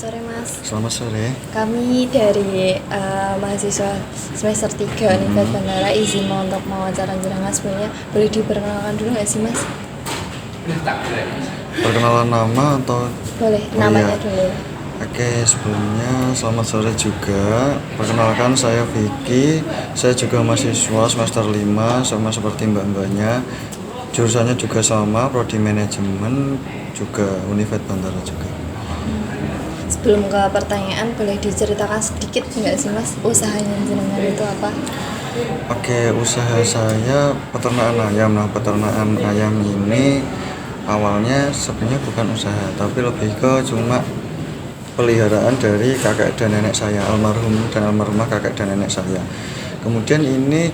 sore Mas. Selamat sore. Kami dari mahasiswa semester 3 Universitas Bandara izin untuk mewawancara jenengan sebelumnya. Boleh diperkenalkan dulu nggak sih Mas? Perkenalan nama atau? Boleh, Oh, namanya iya. dulu. Oke, sebelumnya selamat sore juga. Perkenalkan saya Vicky. Saya juga mahasiswa semester 5 sama seperti mbak-mbaknya. Jurusannya juga sama, prodi manajemen, juga Universitas Bandara juga. Sebelum ke pertanyaan, boleh diceritakan sedikit nggak sih Mas usahanya jenengan itu apa? Oke, usaha saya peternakan ayam. Nah, peternakan ayam ini awalnya sebenarnya bukan usaha, tapi lebih ke cuma peliharaan dari kakek dan nenek saya, almarhum dan almarhumah kakek dan nenek saya. Kemudian ini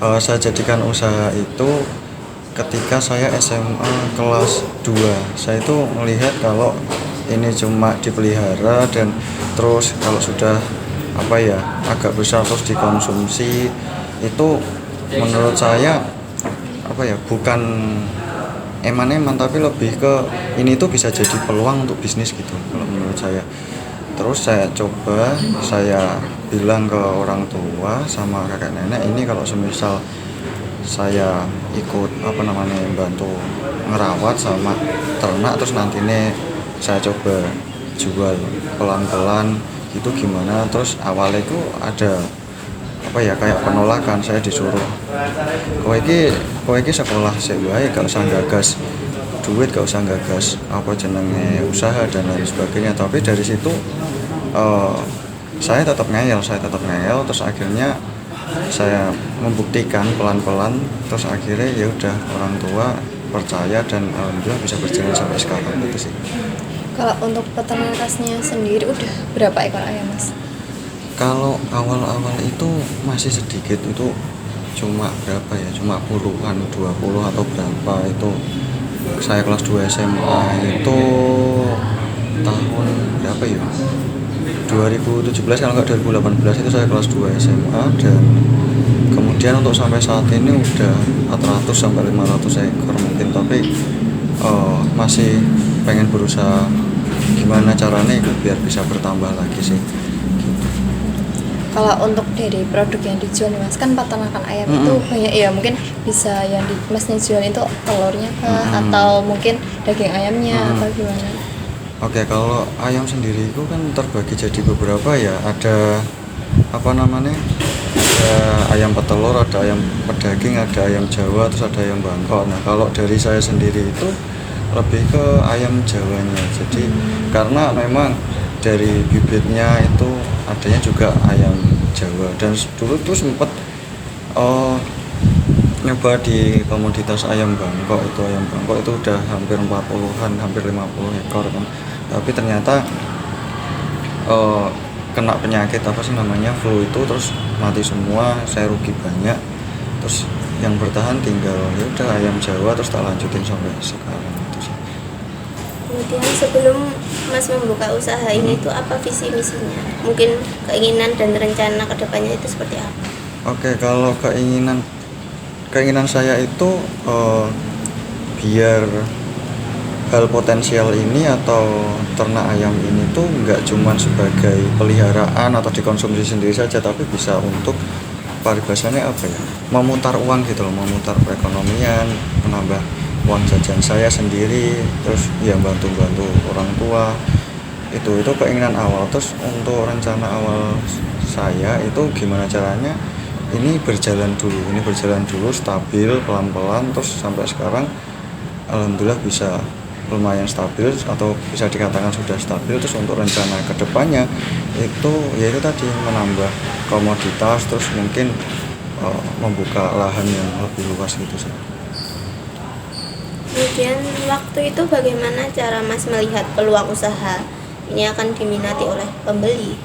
saya jadikan usaha itu ketika saya SMA kelas 2. Saya itu melihat kalau ini cuma dipelihara dan terus kalau sudah agak besar terus dikonsumsi, itu menurut saya bukan eman-eman, tapi lebih ke ini tuh bisa jadi peluang untuk bisnis gitu kalau menurut saya. Terus saya bilang ke orang tua sama kakek nenek, ini kalau semisal saya ikut bantu ngerawat sama ternak, terus nantinya saya coba jual pelan-pelan itu gimana. Terus awalnya itu ada kayak penolakan. Saya disuruh, kowe iki sekolah sik wae, gak usah gagas duit, gak usah gagas jenenge usaha dan lain sebagainya. Tapi dari situ saya tetap ngeyel. Terus akhirnya saya membuktikan pelan-pelan, terus akhirnya ya udah orang tua percaya dan alhamdulillah bisa berjalan sampai sekarang gitu sih. Kalau untuk peternaknya sendiri udah berapa ekor ayam Mas? Kalau awal-awal itu masih sedikit, itu cuma cuma puluhan, 20 atau berapa. Itu saya kelas 2 SMA, itu tahun berapa ya, 2017 kalau nggak 2018, itu saya kelas 2 SMA. Dan kemudian untuk sampai saat ini udah 400 sampai 500 ekor mungkin. Tapi masih pengen berusaha gimana caranya biar bisa bertambah lagi sih. Kalau untuk dari produk yang dijual nih Mas, kan peternakan ayam itu banyak ya, mungkin bisa yang di Masnya jual itu telurnya atau mungkin daging ayamnya atau gimana? Oke, kalau ayam sendiri itu kan terbagi jadi beberapa ya. Ada ada ayam petelur, ada ayam pedaging, ada ayam Jawa, terus ada ayam Bangkok. Nah, kalau dari saya sendiri itu lebih ke ayam Jawanya. Jadi karena memang dari bibitnya itu adanya juga ayam Jawa, dan dulu tuh sempet nyoba di komoditas ayam Bangkok. Ayam Bangkok itu udah hampir 40-an, hampir 50 ekor kan. Tapi ternyata kena penyakit flu itu, terus mati semua, saya rugi banyak. Terus yang bertahan tinggal ya udah ayam Jawa, terus tak lanjutin sampai sekarang itu sih. Kemudian sebelum Mas membuka usaha ini tuh apa visi misinya? Mungkin keinginan dan rencana kedepannya itu seperti apa? Oke, kalau keinginan saya itu biar hal potensial ini atau ternak ayam ini tuh nggak cuma sebagai peliharaan atau dikonsumsi sendiri saja, tapi bisa untuk paribasannya memutar uang gitu loh, memutar perekonomian, menambah uang jajan saya sendiri, terus ya bantu orang tua. Itu keinginan awal. Terus untuk rencana awal saya itu gimana caranya ini berjalan dulu stabil pelan-pelan, terus sampai sekarang alhamdulillah bisa lumayan stabil atau bisa dikatakan sudah stabil. Terus untuk rencana kedepannya itu yaitu tadi menambah komoditas, terus mungkin membuka lahan yang lebih luas gitu sih. Kemudian waktu itu bagaimana cara Mas melihat peluang usaha ini akan diminati oleh pembeli?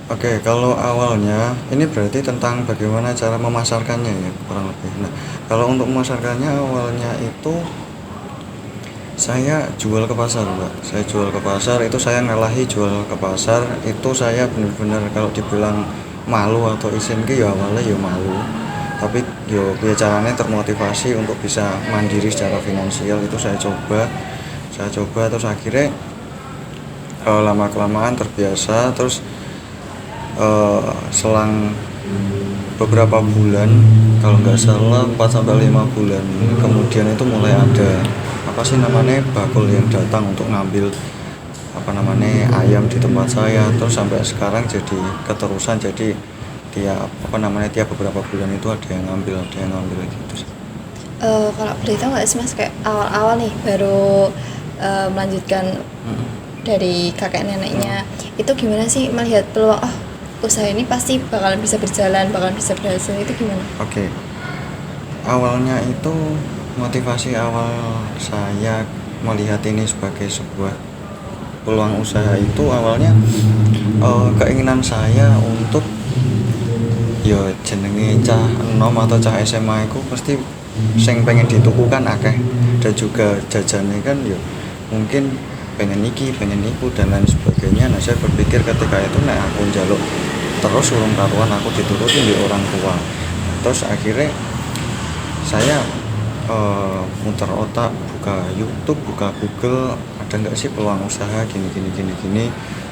Oke, kalau awalnya ini berarti tentang bagaimana cara memasarkannya ya, kurang lebih. Nah, kalau untuk memasarkannya awalnya itu saya jual ke pasar, Mbak. Saya jual ke pasar, itu saya ngalahi jual ke pasar. Itu saya benar-benar kalau dibilang malu atau isin ya awalnya ya malu. Tapi yo caranya termotivasi untuk bisa mandiri secara finansial. Itu saya coba terus akhirnya lama kelamaan terbiasa, terus selang beberapa bulan, kalau nggak salah 4 sampai 5 bulan kemudian itu mulai ada apa sih namanya bakul yang datang untuk ngambil apa namanya ayam di tempat saya, terus sampai sekarang jadi keterusan, jadi tiap beberapa bulan itu ada yang ngambil gitu. Kalau boleh tahu nggak sih mas, kayak awal-awal nih baru melanjutkan dari kakek neneknya, itu gimana sih melihat peluang usaha ini pasti bakalan bisa berjalan, bakalan bisa berhasil, itu gimana? Oke. Awalnya itu motivasi awal saya melihat ini sebagai sebuah peluang usaha itu awalnya keinginan saya untuk ya jenenge cah enom atau cah SMA itu pasti sing pengen ditukukan akeh, dan juga jajannya kan ya mungkin pengen niku dan lain sebagainya. Nah saya berpikir ketika itu nek aku njaluk terus urung karuan aku diturutin di orang tua. Terus akhirnya saya muter otak, buka YouTube, buka Google, ada nggak sih peluang usaha gini.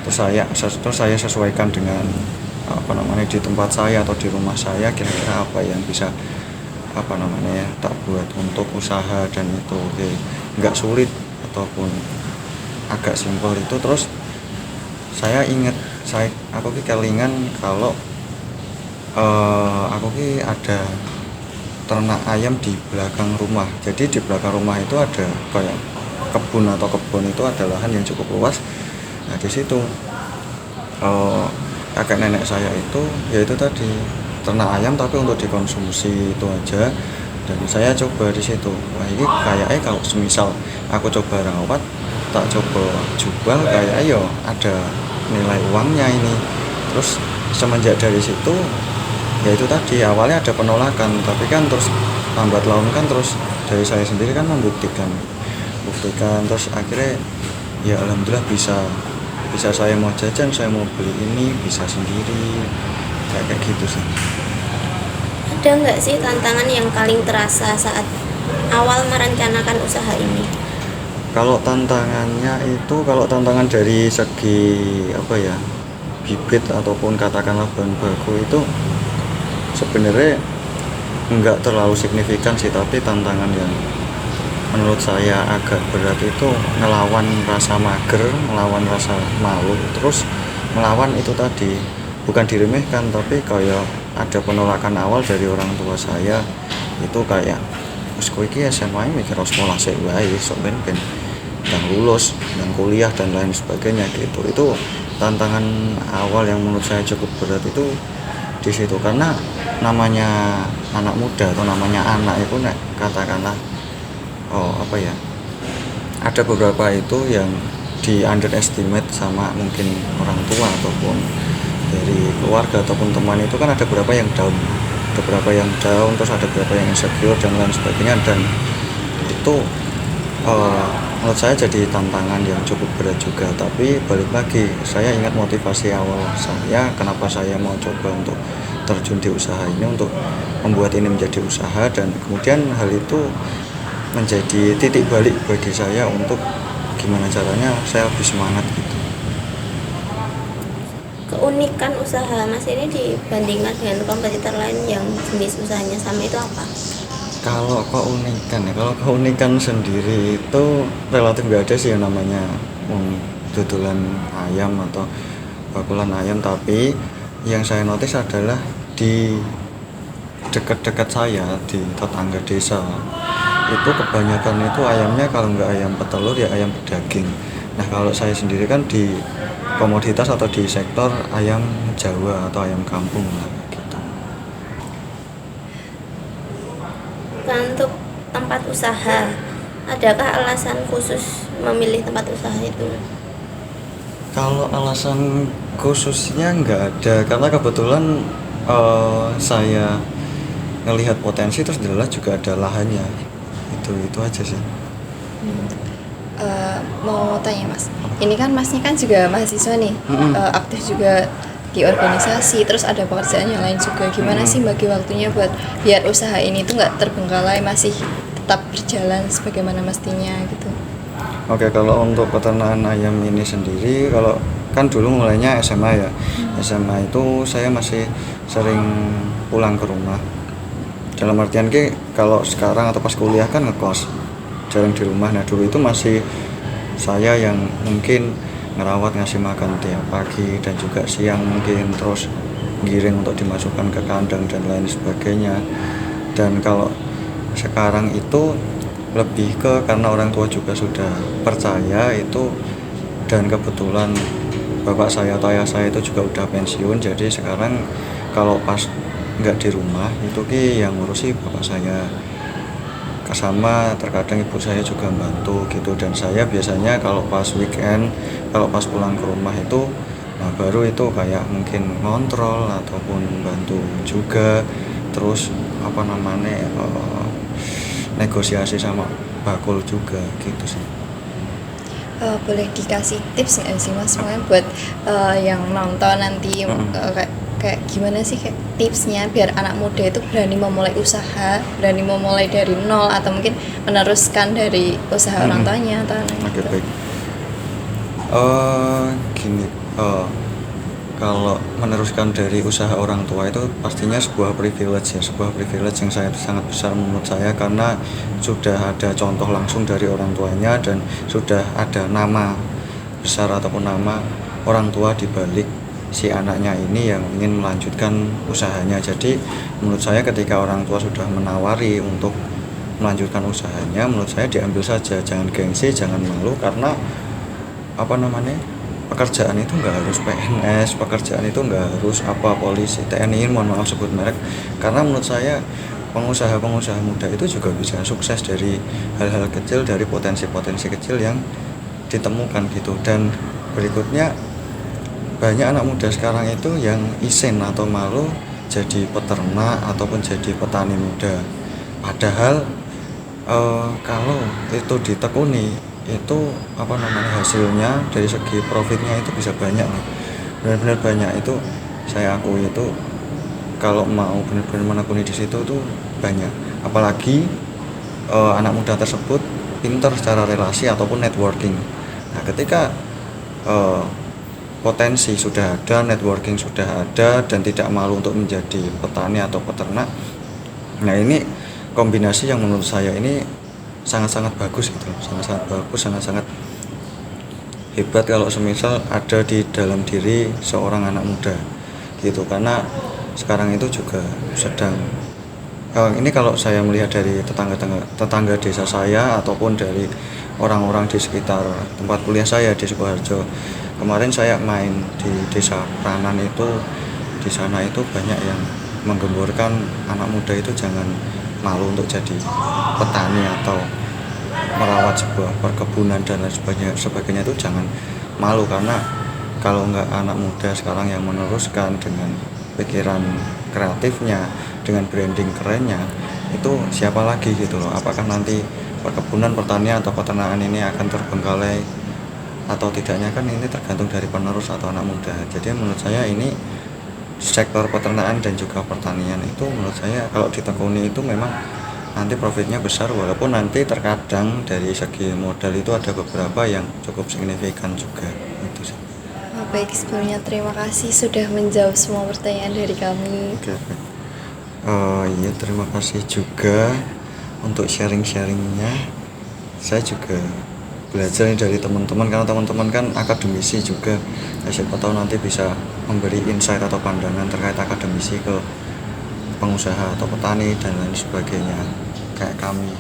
Terus saya sesuaikan dengan apa namanya di tempat saya atau di rumah saya, kira-kira apa yang bisa apa namanya tak buat untuk usaha, dan itu nggak sulit ataupun agak simpel itu. Terus saya ingat aku kelingan kalau aku ada ternak ayam di belakang rumah. Jadi di belakang rumah itu ada kayak kebun itu ada lahan yang cukup luas. Nah di situ kakek nenek saya itu yaitu tadi ternak ayam tapi untuk dikonsumsi itu aja, dan saya coba di situ. Wah ini kayaknya kalau semisal aku coba rawat, tak coba jual, kayaknya yo ada nilai uangnya ini. Terus semenjak dari situ yaitu tadi awalnya ada penolakan, tapi kan terus lambat laun kan terus dari saya sendiri kan membuktikan terus akhirnya ya alhamdulillah bisa saya mau jajan, saya mau beli ini bisa sendiri kayak gitu sih. Ada nggak sih tantangan yang paling terasa saat awal merencanakan usaha ini? Kalau tantangan dari segi apa ya, bibit ataupun katakanlah bahan baku itu sebenarnya enggak terlalu signifikan sih, tapi tantangan yang menurut saya agak berat itu ngelawan rasa mager, ngelawan rasa malu, terus melawan itu tadi, bukan diremehkan tapi kayak ada penolakan awal dari orang tua saya itu kayak wis kowe iki SMA mikir sekolah sik wae sok ben dan lulus dan kuliah dan lain sebagainya gitu. Itu tantangan awal yang menurut saya cukup berat itu di situ, karena namanya anak muda atau namanya anak itu katakanlah ada beberapa itu yang di underestimate sama mungkin orang tua ataupun dari keluarga ataupun teman. Itu kan ada beberapa yang down, terus ada beberapa yang insecure dan lain sebagainya, dan itu menurut saya jadi tantangan yang cukup berat juga. Tapi balik lagi, saya ingat motivasi awal saya kenapa saya mau coba untuk terjun di usaha ini, untuk membuat ini menjadi usaha, dan kemudian hal itu menjadi titik balik bagi saya untuk gimana caranya saya lebih semangat gitu. Keunikan usaha Mas ini dibandingkan dengan kompetitor lain yang jenis usahanya sama itu apa? Kalau keunikan sendiri itu relatif nggak ada sih yang namanya dudulan ayam atau bakulan ayam, tapi yang saya notice adalah di dekat-dekat saya, di tetangga desa itu kebanyakan itu ayamnya kalau nggak ayam petelur ya ayam pedaging. Nah kalau saya sendiri kan di komoditas atau di sektor ayam Jawa atau ayam kampung lah gitu. Untuk tempat usaha, adakah alasan khusus memilih tempat usaha itu? Kalau alasan khususnya nggak ada, karena kebetulan saya ngelihat potensi, terus jelas juga ada lahannya. Itu aja sih. Mau tanya mas, ini kan masnya kan juga mahasiswa nih, aktif juga di organisasi, terus ada pekerjaan yang lain juga. Gimana sih bagi waktunya buat biar usaha ini tuh nggak terbengkalai, masih tetap berjalan sebagaimana mestinya gitu? Oke, kalau untuk peternakan ayam ini sendiri, kalau kan dulu mulainya SMA ya. SMA itu saya masih sering pulang ke rumah. Dalam artian kalau sekarang atau pas kuliah kan ngekos, jarang di rumah. Nah dulu itu masih saya yang mungkin ngerawat, ngasih makan tiap pagi dan juga siang mungkin, terus giring untuk dimasukkan ke kandang dan lain sebagainya. Dan kalau sekarang itu lebih ke karena orang tua juga sudah percaya itu, dan kebetulan bapak saya atau ayah saya itu juga udah pensiun, jadi sekarang kalau pas nggak di rumah itu yang ngurusi bapak saya, sama terkadang ibu saya juga bantu gitu. Dan saya biasanya kalau pas weekend, kalau pas pulang ke rumah itu baru itu kayak mungkin ngontrol ataupun bantu juga, terus negosiasi sama bakul juga gitu sih. Boleh dikasih tips nggak sih Mas, mungkin buat yang nonton nanti kayak gimana sih kayak tipsnya biar anak muda itu berani memulai usaha, berani memulai dari nol, atau mungkin meneruskan dari usaha orang tuanya atau Oke, baik. Gini, kalau meneruskan dari usaha orang tua itu pastinya sebuah privilege yang sangat besar menurut saya, karena sudah ada contoh langsung dari orang tuanya dan sudah ada nama besar ataupun nama orang tua di balik si anaknya ini yang ingin melanjutkan usahanya. Jadi menurut saya ketika orang tua sudah menawari untuk melanjutkan usahanya, menurut saya diambil saja, jangan gengsi, jangan malu, karena pekerjaan itu nggak harus PNS, pekerjaan itu nggak harus polisi, TNI, mohon maaf sebut merek, karena menurut saya pengusaha-pengusaha muda itu juga bisa sukses dari hal-hal kecil, dari potensi-potensi kecil yang ditemukan gitu. Dan berikutnya, banyak anak muda sekarang itu yang isin atau malu jadi peternak ataupun jadi petani muda, padahal kalau itu ditekuni itu hasilnya dari segi profitnya itu bisa banyak nih, benar-benar banyak. Itu saya akui, itu kalau mau benar-benar menekuni di situ tuh banyak, apalagi anak muda tersebut pintar secara relasi ataupun networking. Nah ketika potensi sudah ada, networking sudah ada, dan tidak malu untuk menjadi petani atau peternak, nah ini kombinasi yang menurut saya ini sangat-sangat bagus gitu, sangat-sangat bagus, sangat-sangat hebat kalau semisal ada di dalam diri seorang anak muda gitu. Karena sekarang itu juga sedang ini kalau saya melihat dari tetangga desa saya ataupun dari orang-orang di sekitar tempat kuliah saya di Sukoharjo. Kemarin saya main di desa Pranan itu, di sana itu banyak yang menggemborkan anak muda itu jangan malu untuk jadi petani atau merawat sebuah perkebunan dan lain sebagainya itu jangan malu, karena kalau nggak anak muda sekarang yang meneruskan dengan pikiran kreatifnya, dengan branding kerennya, itu siapa lagi gitu loh. Apakah nanti perkebunan, pertanian atau peternakan ini akan terbengkalai atau tidaknya, kan ini tergantung dari penerus atau anak muda. Jadi menurut saya ini sektor peternakan dan juga pertanian itu menurut saya kalau ditekuni itu memang nanti profitnya besar, walaupun nanti terkadang dari segi modal itu ada beberapa yang cukup signifikan juga itu sih. Baik, sebelumnya terima kasih sudah menjawab semua pertanyaan dari kami. Oke. Iya, terima kasih juga untuk sharing-sharingnya. Saya juga belajar dari teman-teman, karena teman-teman kan akademisi juga. Siapa tahu nanti bisa memberi insight atau pandangan terkait akademisi ke pengusaha atau petani dan lain sebagainya kayak kami.